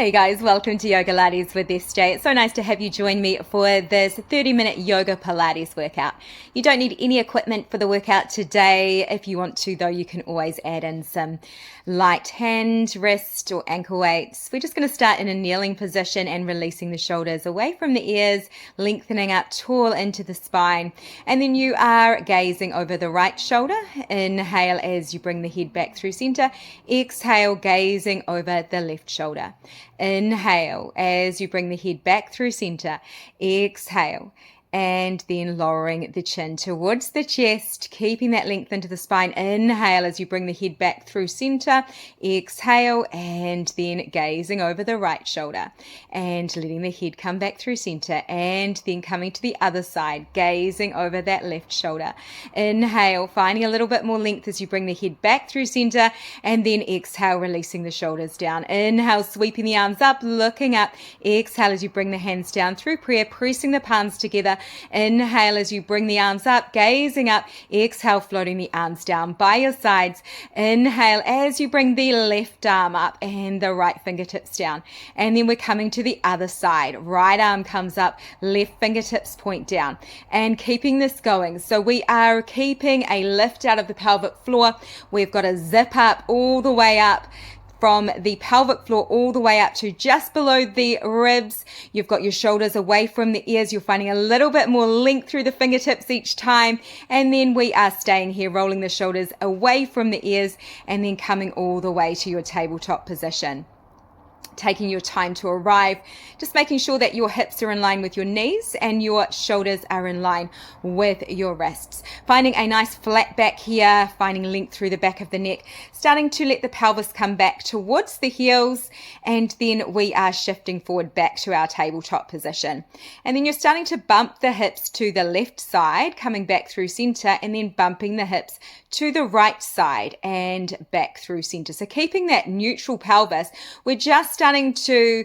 Hey guys, welcome to Yogalates with SJ. It's so nice to have you join me for this 30-minute yoga Pilates workout. You don't need any equipment for the workout today. If you want to though, you can always add in some light hand, wrist or ankle weights. We're just going to start in a kneeling position and releasing the shoulders away from the ears, lengthening up tall into the spine. And then you are gazing over the right shoulder. Inhale as you bring the head back through center. Exhale, gazing over the left shoulder. Inhale as you bring the head back through center. Exhale. And then lowering the chin towards the chest, keeping that length into the spine. Inhale as you bring the head back through center. Exhale, and then gazing over the right shoulder and letting the head come back through center, and then coming to the other side, gazing over that left shoulder. Inhale, finding a little bit more length as you bring the head back through center, and then exhale, releasing the shoulders down. Inhale, sweeping the arms up, looking up. Exhale as you bring the hands down through prayer, pressing the palms together. Inhale as you bring the arms up, gazing up. Exhale, floating the arms down by your sides. Inhale as you bring the left arm up and the right fingertips down. And then we're coming to the other side. Right arm comes up, left fingertips point down. And keeping this going. So we are keeping a lift out of the pelvic floor. We've got a zip up all the way up from the pelvic floor all the way up to just below the ribs. You've got your shoulders away from the ears. You're finding a little bit more length through the fingertips each time. And then we are staying here, rolling the shoulders away from the ears and then coming all the way to your tabletop position. Taking your time to arrive, just making sure that your hips are in line with your knees and your shoulders are in line with your wrists. Finding a nice flat back here, finding length through the back of the neck, starting to let the pelvis come back towards the heels, and then we are shifting forward back to our tabletop position. And then you're starting to bump the hips to the left side, coming back through center, and then bumping the hips to the right side and back through center. So keeping that neutral pelvis, we're just starting to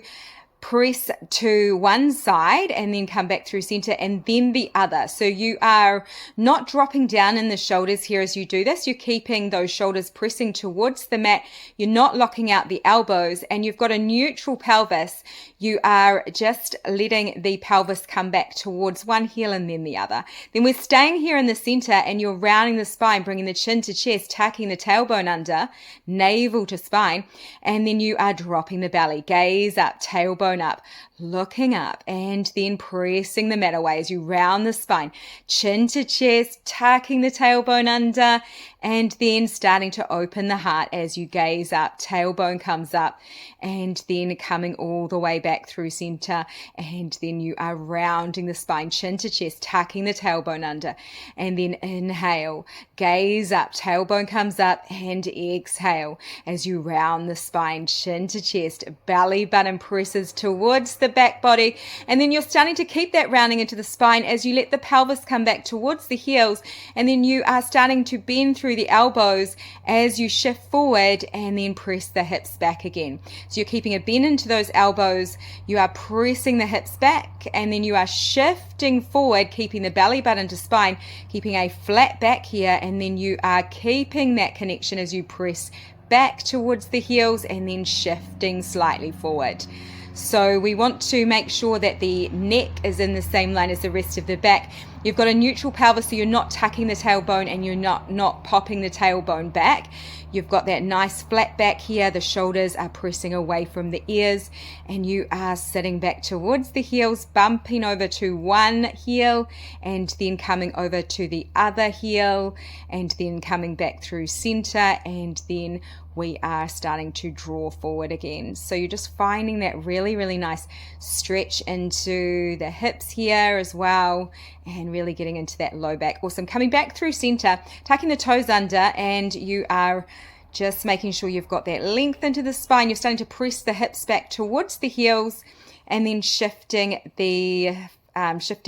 press to one side and then come back through center and then the other. So you are not dropping down in the shoulders here as you do this. You're keeping those shoulders pressing towards the mat. You're not locking out the elbows, and you've got a neutral pelvis. You are just letting the pelvis come back towards one heel and then the other. Then we're staying here in the center and you're rounding the spine, bringing the chin to chest, tucking the tailbone under, navel to spine, and then you are dropping the belly. Gaze up, tailbone up, looking up, and then pressing the mat away as you round the spine, chin to chest, tucking the tailbone under, and then starting to open the heart as you gaze up. Tailbone comes up, and then coming all the way back through center, and then you are rounding the spine, chin to chest, tucking the tailbone under, and then inhale, gaze up, tailbone comes up, and exhale as you round the spine, chin to chest, belly button presses towards the back body, and then you're starting to keep that rounding into the spine as you let the pelvis come back towards the heels, and then you are starting to bend through the elbows as you shift forward and then press the hips back again. So you're keeping a bend into those elbows, you are pressing the hips back, and then you are shifting forward, keeping the belly button to spine, keeping a flat back here, and then you are keeping that connection as you press back towards the heels and then shifting slightly forward. So we want to make sure that the neck is in the same line as the rest of the back. You've got a neutral pelvis, so you're not tucking the tailbone and you're not popping the tailbone back. You've got that nice flat back here. The shoulders are pressing away from the ears, and you are sitting back towards the heels, bumping over to one heel and then coming over to the other heel, and then coming back through center, and then we are starting to draw forward again. So you're just finding that really, really nice stretch into the hips here as well, and really getting into that low back. Awesome. Coming back through center, tucking the toes under, and you are just making sure you've got that length into the spine. You're starting to press the hips back towards the heels, and then shifting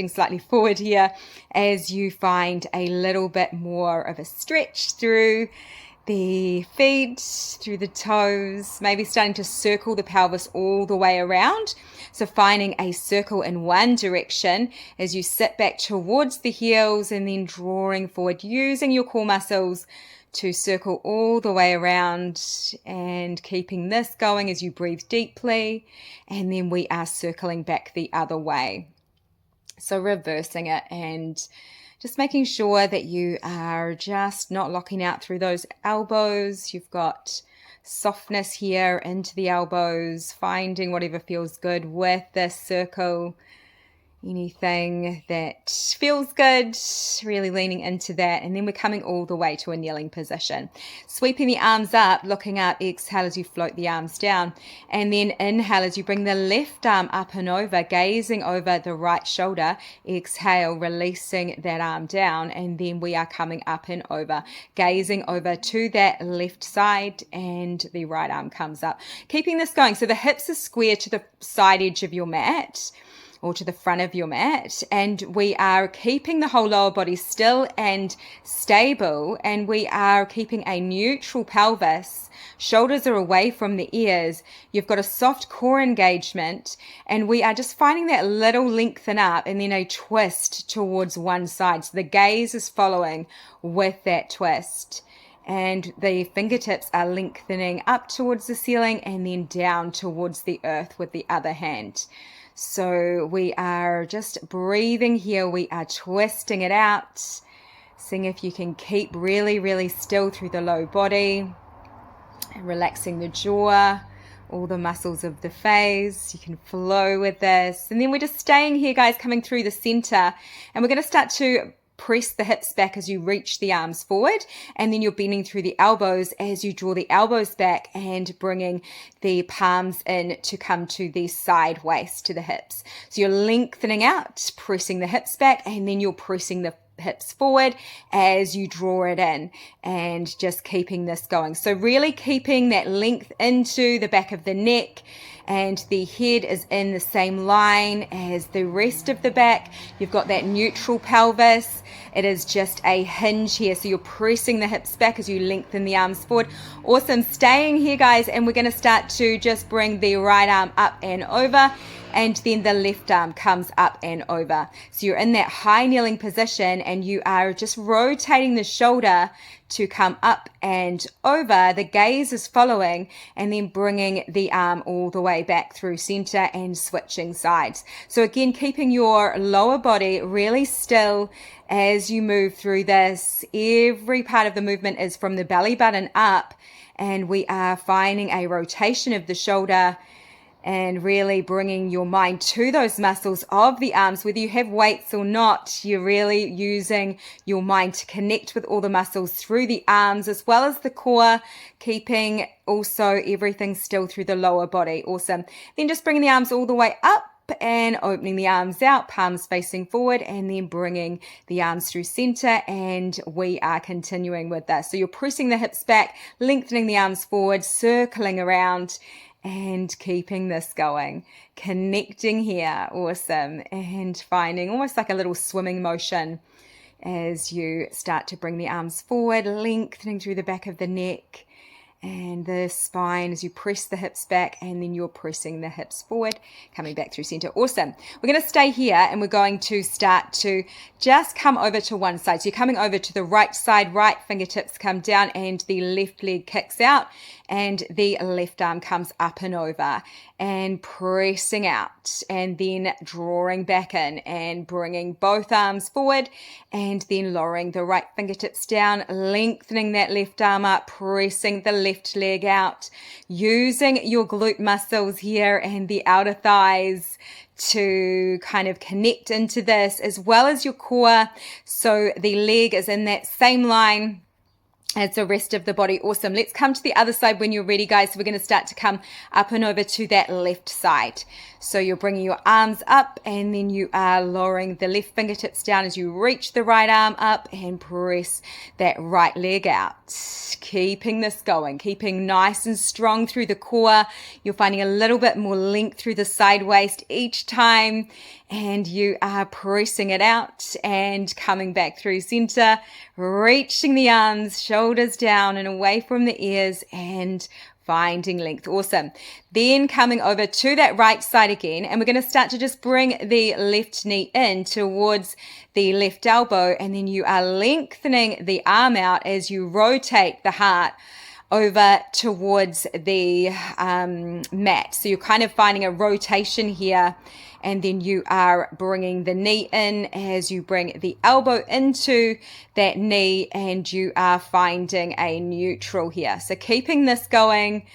slightly forward here as you find a little bit more of a stretch through the feet, through the toes, maybe starting to circle the pelvis all the way around. So finding a circle in one direction as you sit back towards the heels and then drawing forward, using your core muscles to circle all the way around, and keeping this going as you breathe deeply. And then we are circling back the other way. So reversing it and just making sure that you are just not locking out through those elbows. You've got softness here into the elbows, finding whatever feels good with this circle. Anything that feels good, really leaning into that. And then we're coming all the way to a kneeling position. Sweeping the arms up, looking up, exhale as you float the arms down. And then inhale as you bring the left arm up and over, gazing over the right shoulder. Exhale, releasing that arm down. And then we are coming up and over, gazing over to that left side, and the right arm comes up. Keeping this going. So the hips are square to the side edge of your mat, or to the front of your mat, and we are keeping the whole lower body still and stable, and we are keeping a neutral pelvis. Shoulders are away from the ears. You've got a soft core engagement, and we are just finding that little lengthen up and then a twist towards one side. So the gaze is following with that twist. And the fingertips are lengthening up towards the ceiling and then down towards the earth with the other hand. So we are just breathing here. We are twisting it out. Seeing if you can keep really, really still through the low body. And relaxing the jaw, all the muscles of the face. You can flow with this. And then we're just staying here, guys, coming through the center. And we're going to start to press the hips back as you reach the arms forward, and then you're bending through the elbows as you draw the elbows back and bringing the palms in to come to the side waist to the hips. So you're lengthening out, pressing the hips back, and then you're pressing the hips forward as you draw it in, and just keeping this going. So really keeping that length into the back of the neck, and the head is in the same line as the rest of the back. You've got that neutral pelvis. It is just a hinge here. So you're pressing the hips back as you lengthen the arms forward. Awesome. Staying here, guys, and we're going to start to just bring the right arm up and over, and then the left arm comes up and over. So you're in that high kneeling position, and you are just rotating the shoulder to come up and over. The gaze is following, and then bringing the arm all the way back through center and switching sides. So again, keeping your lower body really still as you move through this. Every part of the movement is from the belly button up, and we are finding a rotation of the shoulder and really bringing your mind to those muscles of the arms. Whether you have weights or not, you're really using your mind to connect with all the muscles through the arms as well as the core, keeping also everything still through the lower body. Awesome. Then just bringing the arms all the way up and opening the arms out, palms facing forward, and then bringing the arms through center, and we are continuing with this. So you're pressing the hips back, lengthening the arms forward, circling around, and keeping this going, connecting here. Awesome. And finding almost like a little swimming motion as you start to bring the arms forward, lengthening through the back of the neck and the spine as you press the hips back, and then you're pressing the hips forward, coming back through center. Awesome. We're going to stay here, and we're going to start to just come over to one side. So you're coming over to the right side, right fingertips come down, and the left leg kicks out, and the left arm comes up and over, and pressing out, and then drawing back in and bringing both arms forward, and then lowering the right fingertips down, lengthening that left arm up, pressing the left leg out, using your glute muscles here and the outer thighs to kind of connect into this, as well as your core. So the leg is in that same line as the rest of the body. Awesome. Let's come to the other side when you're ready, guys. So we're going to start to come up and over to that left side. So you're bringing your arms up, and then you are lowering the left fingertips down as you reach the right arm up and press that right leg out. Keeping this going, keeping nice and strong through the core. You're finding a little bit more length through the side waist each time, and you are pressing it out and coming back through center, reaching the arms, shoulders down and away from the ears, and finding length. Awesome. Then coming over to that right side again, and we're going to start to just bring the left knee in towards the left elbow, and then you are lengthening the arm out as you rotate the heart over towards the mat. So you're kind of finding a rotation here, and then you are bringing the knee in as you bring the elbow into that knee, and you are finding a neutral here. So keeping this going,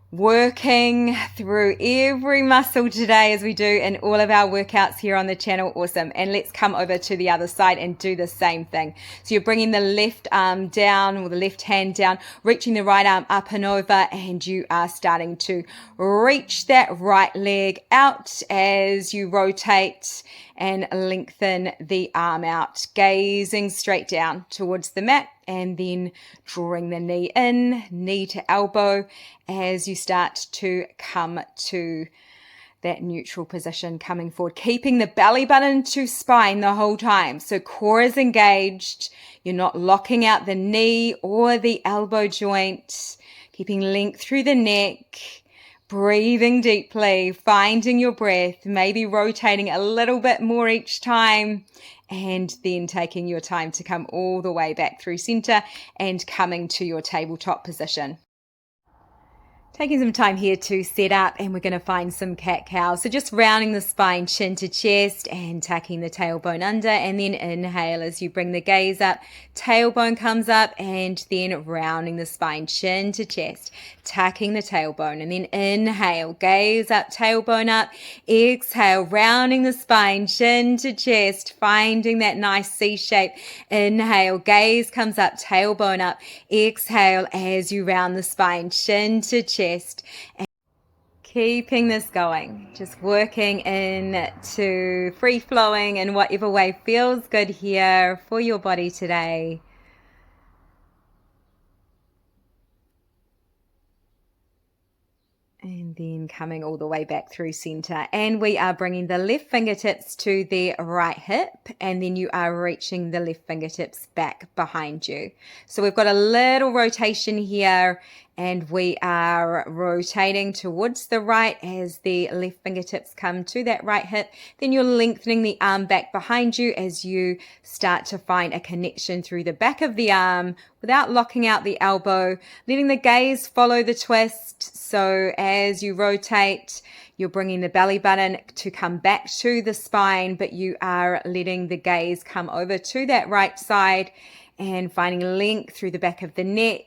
working through every muscle today as we do in all of our workouts here on the channel. Awesome. And let's come over to the other side and do the same thing. So you're bringing the left arm down, or the left hand down, reaching the right arm up and over, and you are starting to reach that right leg out as you rotate and lengthen the arm out, gazing straight down towards the mat, and then drawing the knee in, knee to elbow, as you start to come to that neutral position, coming forward, keeping the belly button to spine the whole time. So core is engaged. You're not locking out the knee or the elbow joint, keeping length through the neck. Breathing deeply, finding your breath, maybe rotating a little bit more each time, and then taking your time to come all the way back through center and coming to your tabletop position. Taking some time here to set up, and we're going to find some cat-cow. So just rounding the spine, chin to chest, and tucking the tailbone under, and then inhale as you bring the gaze up, tailbone comes up, and then rounding the spine, chin to chest, tucking the tailbone, and then inhale, gaze up, tailbone up, exhale, rounding the spine, chin to chest, finding that nice C shape. Inhale, gaze comes up, tailbone up, exhale as you round the spine, chin to chest. And keeping this going, just working into free flowing in whatever way feels good here for your body today. And then coming all the way back through center. And we are bringing the left fingertips to the right hip, and then you are reaching the left fingertips back behind you. So we've got a little rotation here, and we are rotating towards the right as the left fingertips come to that right hip. Then you're lengthening the arm back behind you as you start to find a connection through the back of the arm without locking out the elbow, letting the gaze follow the twist. So as you rotate, you're bringing the belly button to come back to the spine, but you are letting the gaze come over to that right side and finding length through the back of the neck,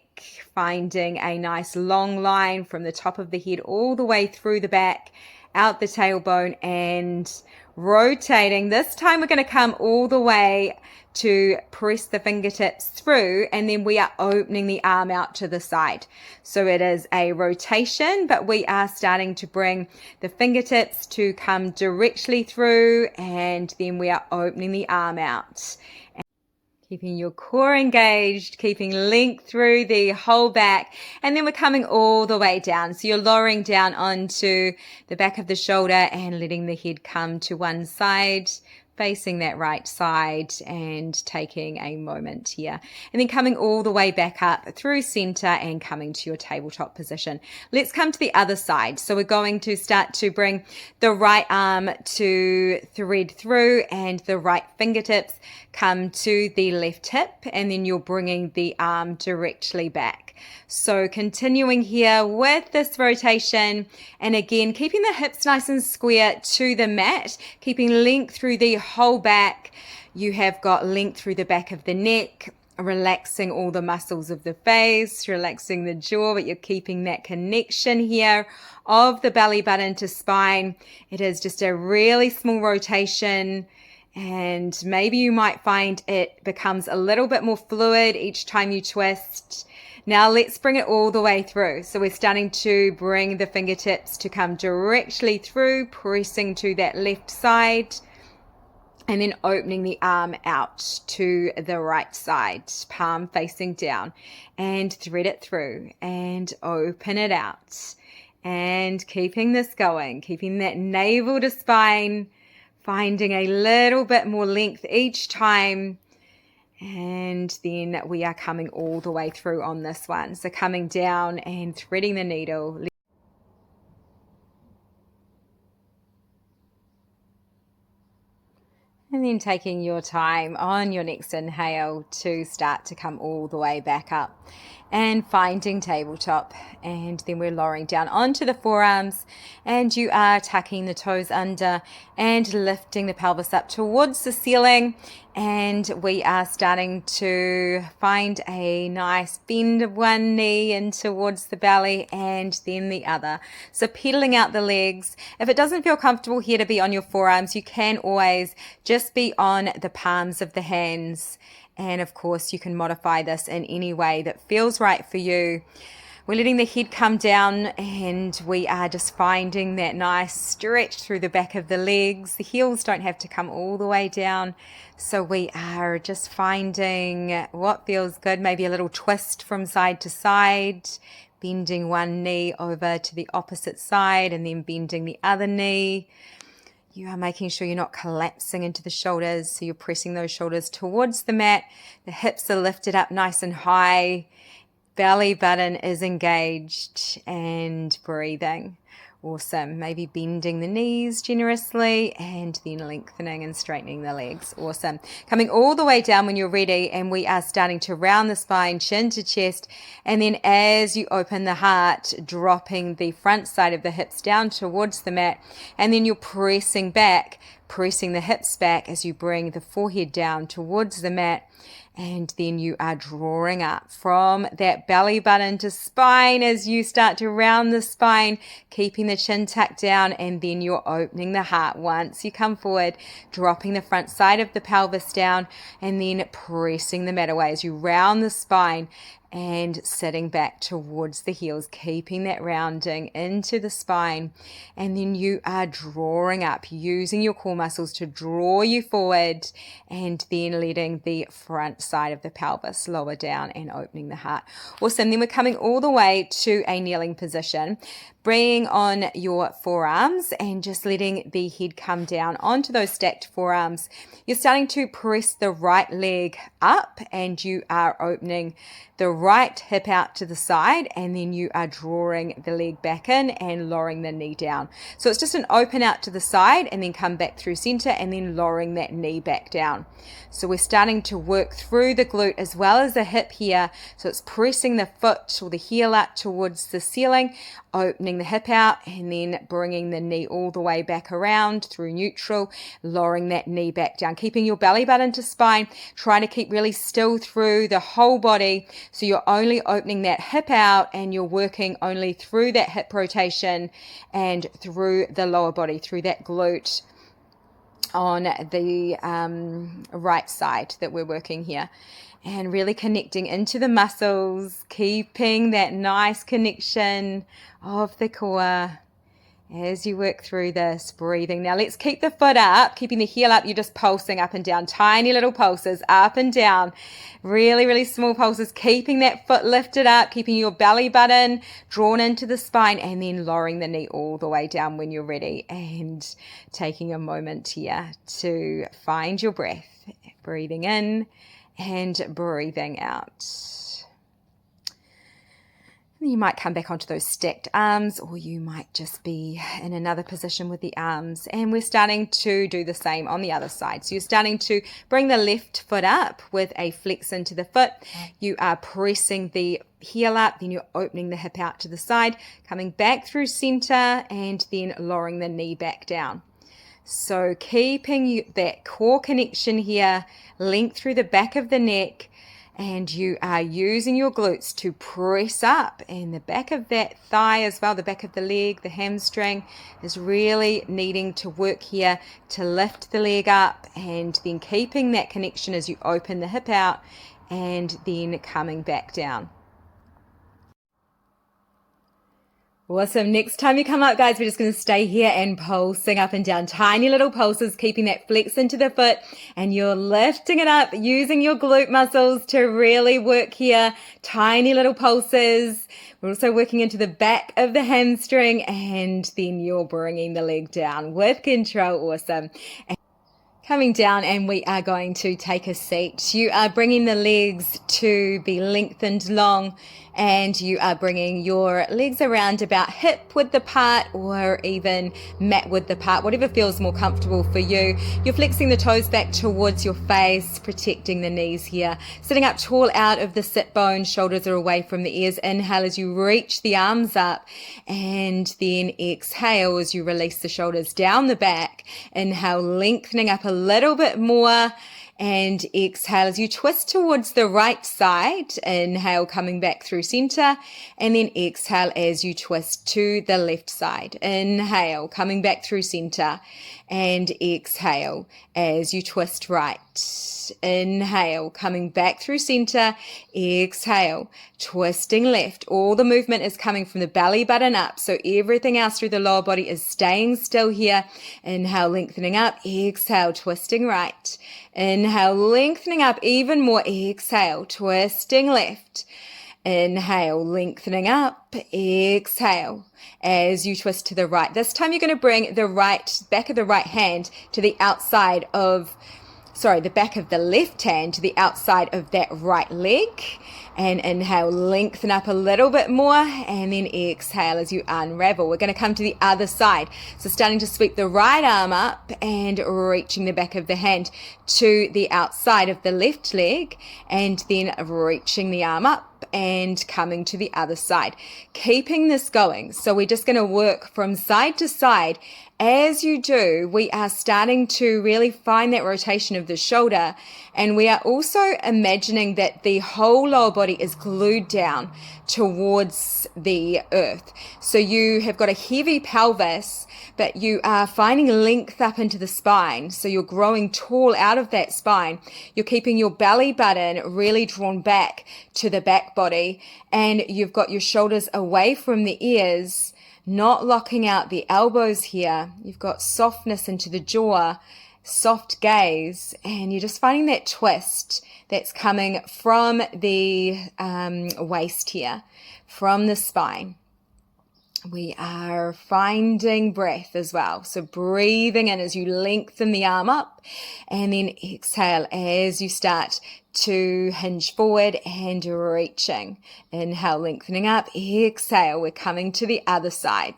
finding a nice long line from the top of the head all the way through the back, out the tailbone, and rotating. This time we're going to come all the way to press the fingertips through, and then we are opening the arm out to the side. So it is a rotation, but we are starting to bring the fingertips to come directly through, and then we are opening the arm out. Keeping your core engaged, keeping length through the whole back. And then we're coming all the way down. So you're lowering down onto the back of the shoulder and letting the head come to one side, facing that right side, and taking a moment here. And then coming all the way back up through center and coming to your tabletop position. Let's come to the other side. So we're going to start to bring the right arm to thread through, and the right fingertips come to the left hip, and then you're bringing the arm directly back. So continuing here with this rotation, and again keeping the hips nice and square to the mat, keeping length through the whole back. You have got length through the back of the neck, relaxing all the muscles of the face, relaxing the jaw, but you're keeping that connection here of the belly button to spine. It is just a really small rotation, and maybe you might find it becomes a little bit more fluid each time you twist. Now let's bring it all the way through. So we're starting to bring the fingertips to come directly through, pressing to that left side, and then opening the arm out to the right side, palm facing down, and thread it through and open it out. And keeping this going, keeping that navel to spine, finding a little bit more length each time. And then we are coming all the way through on this one. So coming down and threading the needle. And then taking your time on your next inhale to start to come all the way back up and finding tabletop. And then we're lowering down onto the forearms, and you are tucking the toes under and lifting the pelvis up towards the ceiling. And we are starting to find a nice bend of one knee in towards the belly and then the other. So pedaling out the legs. If it doesn't feel comfortable here to be on your forearms, you can always just be on the palms of the hands. And of course, you can modify this in any way that feels right for you. We're letting the head come down, and we are just finding that nice stretch through the back of the legs. The heels don't have to come all the way down. So we are just finding what feels good. Maybe a little twist from side to side, bending one knee over to the opposite side and then bending the other knee. You are making sure you're not collapsing into the shoulders, so you're pressing those shoulders towards the mat. The hips are lifted up nice and high. Belly button is engaged, and breathing. Awesome. Maybe bending the knees generously and then lengthening and straightening the legs. Awesome. Coming all the way down when you're ready, and we are starting to round the spine, chin to chest. And then as you open the heart, dropping the front side of the hips down towards the mat. And then you're pressing back, pressing the hips back as you bring the forehead down towards the mat. And then you are drawing up from that belly button to spine as you start to round the spine, keeping the chin tucked down, and then you're opening the heart once you come forward, dropping the front side of the pelvis down, and then pressing the mat away as you round the spine and sitting back towards the heels, keeping that rounding into the spine. And then you are drawing up, using your core muscles to draw you forward, and then letting the front side of the pelvis lower down and opening the heart. Awesome. Then we're coming all the way to a kneeling position. Bringing on your forearms and just letting the head come down onto those stacked forearms. You're starting to press the right leg up, and you are opening the right hip out to the side, and then you are drawing the leg back in and lowering the knee down. So it's just an open out to the side and then come back through center and then lowering that knee back down. So we're starting to work through the glute as well as the hip here. So it's pressing the foot or the heel up towards the ceiling, opening the hip out, and then bringing the knee all the way back around through neutral, lowering that knee back down, keeping your belly button to spine, trying to keep really still through the whole body. So you're only opening that hip out, and you're working only through that hip rotation and through the lower body, through that glute on the right side that we're working here. And really connecting into the muscles, keeping that nice connection of the core as you work through this, breathing. Now let's keep the foot up, keeping the heel up. You're just pulsing up and down, tiny little pulses up and down, really, really small pulses, keeping that foot lifted up, keeping your belly button drawn into the spine, and then lowering the knee all the way down when you're ready, and taking a moment here to find your breath, breathing in and breathing out. You might come back onto those stacked arms, or you might just be in another position with the arms. And we're starting to do the same on the other side. So you're starting to bring the left foot up with a flex into the foot. You are pressing the heel up, then you're opening the hip out to the side, coming back through center, and then lowering the knee back down. So keeping that core connection here, length through the back of the neck, and you are using your glutes to press up, and the back of that thigh as well, the back of the leg, the hamstring is really needing to work here to lift the leg up, and then keeping that connection as you open the hip out and then coming back down. Awesome. Next time you come up, guys, we're just going to stay here and pulsing up and down. Tiny little pulses, keeping that flex into the foot, and you're lifting it up, using your glute muscles to really work here. Tiny little pulses. We're also working into the back of the hamstring, and then you're bringing the leg down with control. Awesome. Coming down, and we are going to take a seat. You are bringing the legs to be lengthened long, and you are bringing your legs around about hip width apart or even mat width apart, whatever feels more comfortable for you. You're flexing the toes back towards your face, protecting the knees here. Sitting up tall out of the sit bones, shoulders are away from the ears. Inhale as you reach the arms up, and then exhale as you release the shoulders down the back. Inhale, lengthening up a little bit more, and exhale as you twist towards the right side. Inhale, coming back through center, and then exhale as you twist to the left side. Inhale, coming back through center, and exhale as you twist right. Inhale, coming back through center, exhale, twisting left. All the movement is coming from the belly button up, so everything else through the lower body is staying still here. Inhale, lengthening up, exhale, twisting right. Inhale, lengthening up even more, exhale, twisting left. Inhale, lengthening up, exhale as you twist to the right. This time you're going to bring the back of the right hand to the outside of, the back of the left hand to the outside of that right leg. And inhale, lengthen up a little bit more, and then exhale as you unravel. We're going to come to the other side. So starting to sweep the right arm up and reaching the back of the hand to the outside of the left leg, and then reaching the arm up and coming to the other side. Keeping this going. So we're just going to work from side to side. As you do, we are starting to really find that rotation of the shoulder, and we are also imagining that the whole lower body is glued down towards the earth. So you have got a heavy pelvis, but you are finding length up into the spine. So you're growing tall out of that spine. You're keeping your belly button really drawn back to the back body, and you've got your shoulders away from the ears, not locking out the elbows here. You've got softness into the jaw, soft gaze, and you're just finding that twist that's coming from the waist here, from the spine. We are finding breath as well. So breathing in as you lengthen the arm up, and then exhale as you start to hinge forward and reaching. Inhale, lengthening up. Exhale, we're coming to the other side.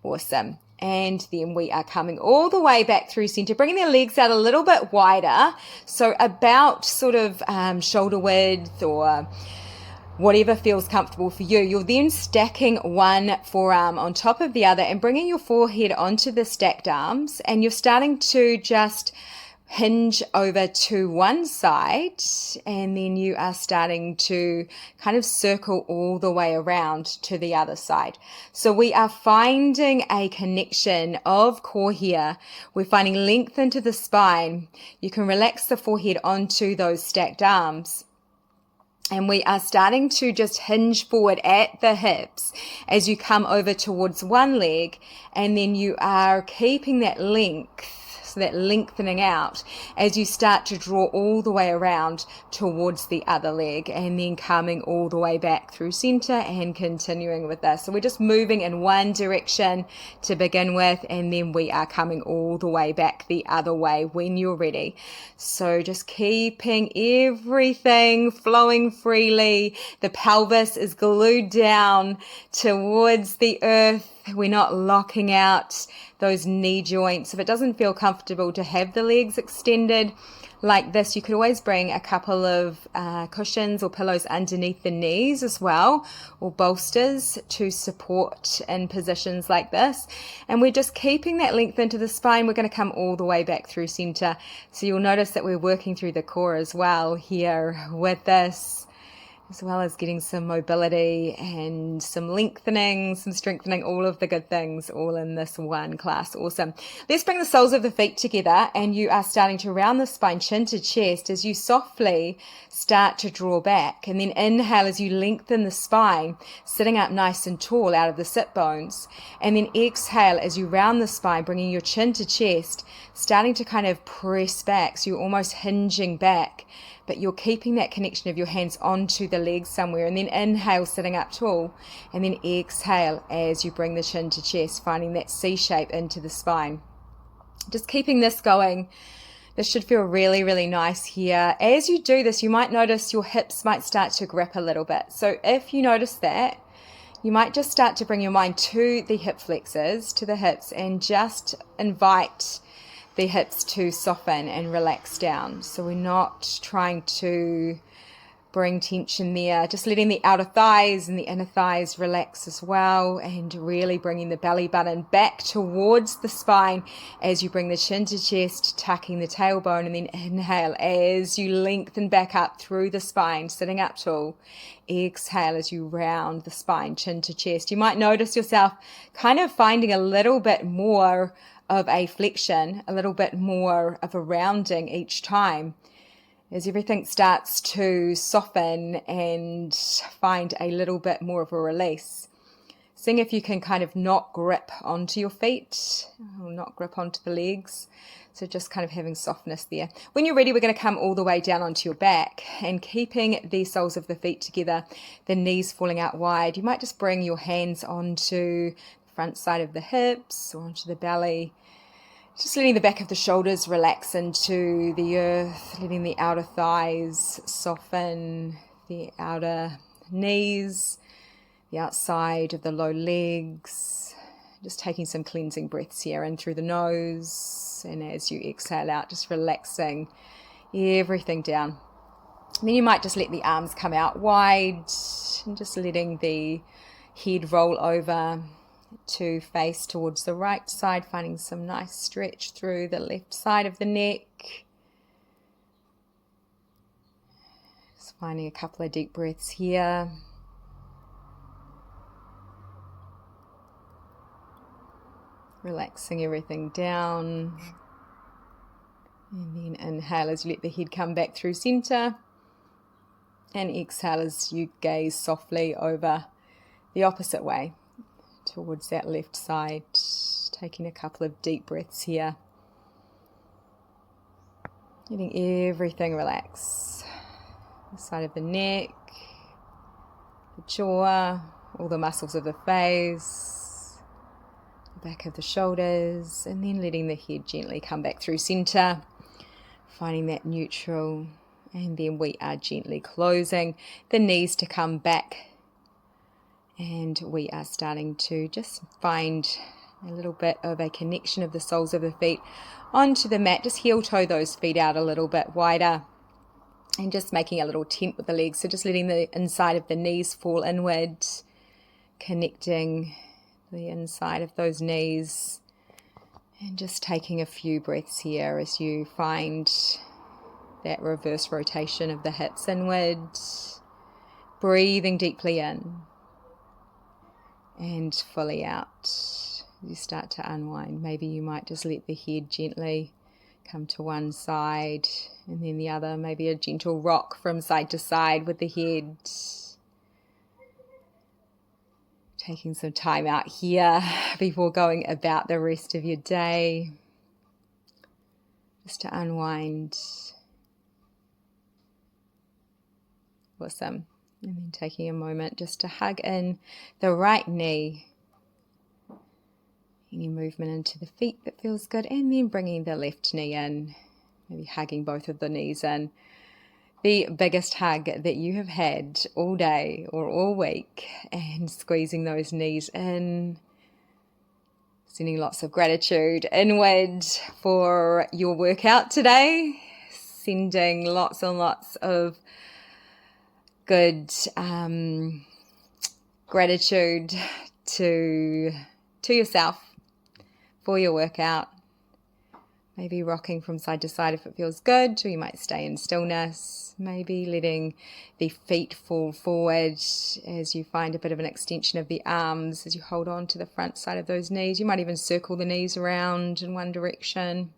Awesome. And then we are coming all the way back through center, bringing the legs out a little bit wider. So about sort of shoulder width or whatever feels comfortable for you. You're then stacking one forearm on top of the other and bringing your forehead onto the stacked arms, and you're starting to just hinge over to one side, and then you are starting to kind of circle all the way around to the other side. So we are finding a connection of core here. We're finding length into the spine. You can relax the forehead onto those stacked arms. And we are starting to just hinge forward at the hips as you come over towards one leg, and then you are keeping that length, so that lengthening out as you start to draw all the way around towards the other leg, and then coming all the way back through center and continuing with this. So we're just moving in one direction to begin with, and then we are coming all the way back the other way when you're ready. So just keeping everything flowing freely. The pelvis is glued down towards the earth. We're not locking out those knee joints. If it doesn't feel comfortable to have the legs extended like this, you could always bring a couple of cushions or pillows underneath the knees as well, or bolsters to support in positions like this. And we're just keeping that length into the spine. We're going to come all the way back through center. So you'll notice that we're working through the core as well here with this, as well as getting some mobility and some lengthening, some strengthening, all of the good things, all in this one class. Awesome. Let's bring the soles of the feet together, and you are starting to round the spine, chin to chest, as you softly start to draw back. And then inhale as you lengthen the spine, sitting up nice and tall out of the sit bones. And then exhale as you round the spine, bringing your chin to chest, starting to kind of press back. So you're almost hinging back, but you're keeping that connection of your hands onto the legs somewhere. And then inhale, sitting up tall, and then exhale as you bring the chin to chest, finding that C shape into the spine. Just keeping this going This should feel really, really nice here. As you do this, you might notice your hips might start to grip a little bit. So if you notice that, you might just start to bring your mind to the hip flexors, to the hips, and just invite the hips to soften and relax down. So we're not trying to bring tension there, just letting the outer thighs and the inner thighs relax as well, and really bringing the belly button back towards the spine as you bring the chin to chest, tucking the tailbone, and then inhale as you lengthen back up through the spine, sitting up tall. Exhale as you round the spine, chin to chest. You might notice yourself kind of finding a little bit more of a flexion, a little bit more of a rounding each time, as everything starts to soften and find a little bit more of a release. Seeing if you can kind of not grip onto your feet, or not grip onto the legs. So just kind of having softness there. When you're ready, we're going to come all the way down onto your back and keeping the soles of the feet together, the knees falling out wide. You might just bring your hands onto the front side of the hips or onto the belly. Just letting the back of the shoulders relax into the earth, letting the outer thighs soften, the outer knees, the outside of the low legs. Just taking some cleansing breaths here in through the nose, and as you exhale out, just relaxing everything down. And then you might just let the arms come out wide and just letting the head roll over to face towards the right side, finding some nice stretch through the left side of the neck. Just finding a couple of deep breaths here. Relaxing everything down. And then inhale as you let the head come back through center. And exhale as you gaze softly over the opposite way, towards that left side, taking a couple of deep breaths here. Letting everything relax. The side of the neck, the jaw, all the muscles of the face, the back of the shoulders, and then letting the head gently come back through center, finding that neutral, and then we are gently closing the knees to come back. And we are starting to just find a little bit of a connection of the soles of the feet onto the mat. Just heel toe those feet out a little bit wider and just making a little tent with the legs. So just letting the inside of the knees fall inward, connecting the inside of those knees, and just taking a few breaths here as you find that reverse rotation of the hips inward, breathing deeply in and fully out. You start to unwind. Maybe you might just let the head gently come to one side and then the other. Maybe a gentle rock from side to side with the head. Taking some time out here before going about the rest of your day, just to unwind. Awesome. And then taking a moment just to hug in the right knee. Any movement into the feet that feels good. And then bringing the left knee in. Maybe hugging both of the knees in. The biggest hug that you have had all day or all week. And squeezing those knees in. Sending lots of gratitude inward for your workout today. Sending lots and lots of good gratitude to yourself for your workout. Maybe rocking from side to side if it feels good, or you might stay in stillness. Maybe letting the feet fall forward as you find a bit of an extension of the arms as you hold on to the front side of those knees. You might even circle the knees around in one direction.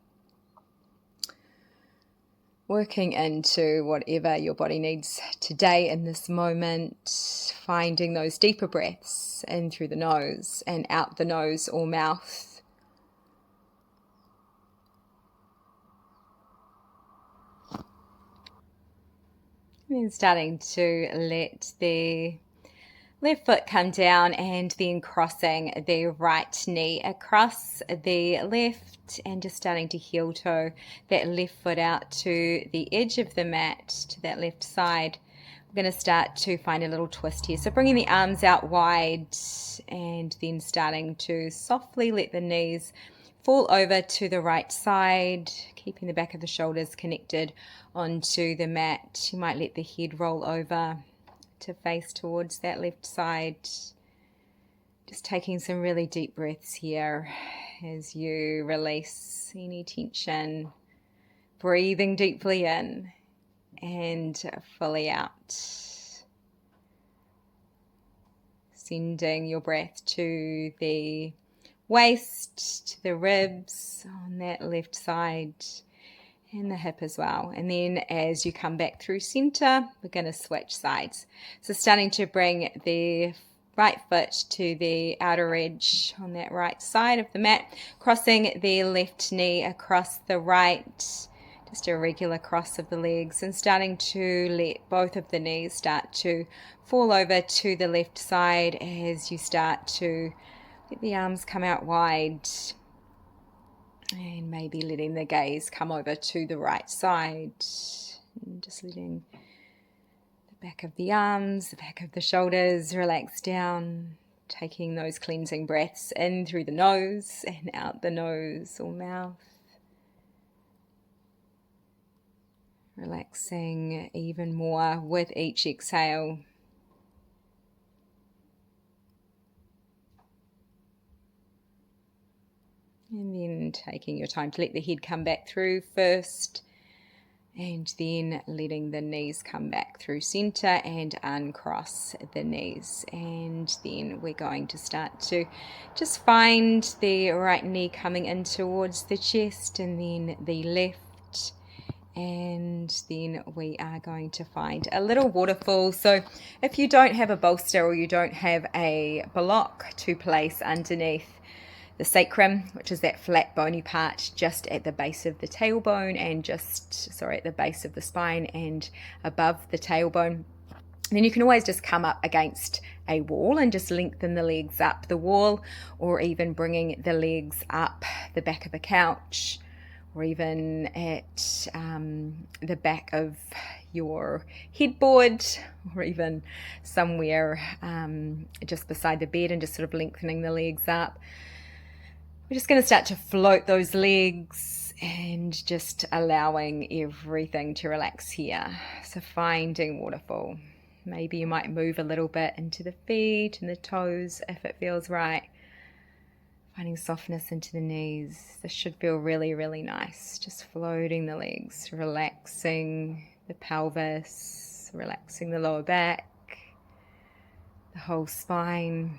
Working into whatever your body needs today in this moment, finding those deeper breaths in through the nose and out the nose or mouth. And then starting to let the Left foot come down and then crossing the right knee across the left and just starting to heel toe that left foot out to the edge of the mat, to that left side. We're going to start to find a little twist here. So bringing the arms out wide and then starting to softly let the knees fall over to the right side, keeping the back of the shoulders connected onto the mat. You might let the head roll over to face towards that left side. Just taking some really deep breaths here as you release any tension, breathing deeply in and fully out. Sending your breath to the waist, to the ribs on that left side, and the hip as well. And then as you come back through center, we're going to switch sides. So starting to bring the right foot to the outer edge on that right side of the mat, crossing the left knee across the right, just a regular cross of the legs, and starting to let both of the knees start to fall over to the left side as you start to let the arms come out wide. And maybe letting the gaze come over to the right side. And just letting the back of the arms, the back of the shoulders relax down. Taking those cleansing breaths in through the nose and out the nose or mouth. Relaxing even more with each exhale. And then taking your time to let the head come back through first, and then letting the knees come back through center and uncross the knees. And then we're going to start to just find the right knee coming in towards the chest, and then the left. And then we are going to find a little waterfall. So if you don't have a bolster or you don't have a block to place underneath the sacrum, which is that flat bony part just at the base of the tailbone and at the base of the spine and above the tailbone, then you can always just come up against a wall and just lengthen the legs up the wall, or even bringing the legs up the back of a couch, or even at the back of your headboard, or even somewhere just beside the bed, and just sort of lengthening the legs up. We're just going to start to float those legs and just allowing everything to relax here. So finding waterfall. Maybe you might move a little bit into the feet and the toes if it feels right. Finding softness into the knees. This should feel really, really nice. Just floating the legs, relaxing the pelvis, relaxing the lower back, the whole spine,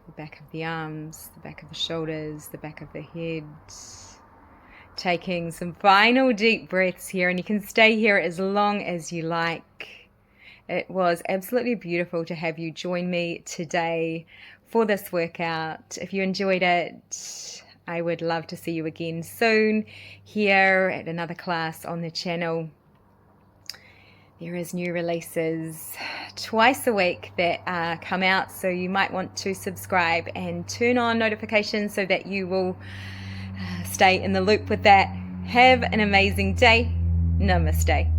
the back of the arms, the back of the shoulders, the back of the head. Taking some final deep breaths here, and you can stay here as long as you like. It was absolutely beautiful to have you join me today for this workout. If you enjoyed it, I would love to see you again soon here at another class on the channel. There is new releases twice a week that come out, so you might want to subscribe and turn on notifications so that you will stay in the loop with that. Have an amazing day. Namaste.